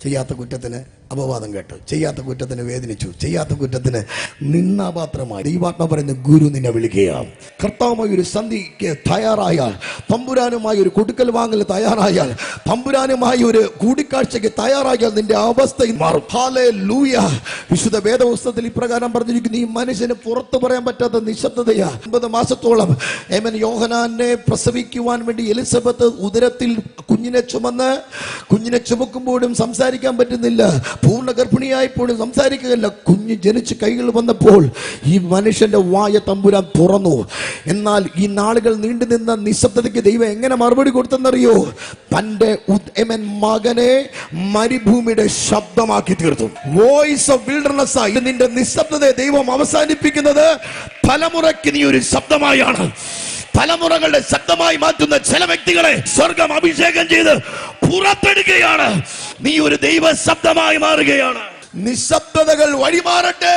ചെയ്യാത്ത കുറ്റത്തിന് അപവാദം കേട്ടു, ചെയ്യാത്ത കുറ്റത്തിന് വേദനിച്ചു, ചെയ്യാത്ത കുറ്റത്തിന് നിന്നാപാത്രമായി. ദൈവാത്മ പറയുന്ന ഗുരു നിന്നെ വിളിക്കുകയാണ്. കർത്താവുമായി ഒരു സന്ധിക്ക് തയ്യാറായാൽ, തമ്പുരാനുമായി ഒരു കൊടുക്കൽ വാങ്ങൽ തയ്യാറായാൽ, തമ്പുരാനുമായി ഒരു കൂടിക്കാഴ്ചയ്ക്ക് തയ്യാറായാൽ നിന്റെ അവസ്ഥ മാറും. ഹല്ലേലൂയ. വിശുദ്ധ വേദപുസ്തകത്തിൽ ഇപ്രകാരം പറഞ്ഞിരിക്കുന്നു, ഈ മനുഷ്യന് പുറത്തു പറയാൻ പറ്റാത്ത നിശബ്ദതയാ. 9 മാസത്തോളം യോഹന്നാനെ പ്രസവിക്കുവാൻ വേണ്ടി എലിസബത്ത് ഉദരത്തിൽ കുഞ്ഞിനെ ചുമക്കുമ്പോഴും സംസാരിക്കാൻ പറ്റുന്നില്ല. പൂർണ്ണ ഗർഭിണിയായപ്പോഴും സംസാരിക്കുകയല്ല. കുഞ്ഞ് ജനിച്ച് കൈകൾ വന്നപ്പോൾ ഈ മനുഷ്യന്റെ വായ തമ്പുരാൻ തുറന്നു. എന്നാൽ ഈ നാളുകൾ നീണ്ടുനിന്ന നിശബ്ദതയ്ക്ക് ദൈവം എങ്ങനെ മറുപടി കൊടുത്തെന്നറിയോ? തന്റെ മകനെ മരുഭൂമിയുടെ ശബ്ദമാക്കി തീർത്തു. വോയിസ് ഓഫ് വിൽഡർനെസ് ആയി. നിന്റെ നിശബ്ദതയെ ദൈവം അവസാനിപ്പിക്കുന്നത് തലമുറയ്ക്ക് നീ ഒരു ശബ്ദമായാണ്. തലമുറകളുടെ ശബ്ദമായി മാറ്റുന്ന ചില വ്യക്തികളെ സ്വർഗം അഭിഷേകം ചെയ്ത് പുറത്തെടുക്കുകയാണ്. നീ ഒരു ദൈവ ശബ്ദമായി മാറുകയാണ്. നിശബ്ദതകൾ വഴിമാറട്ടെ.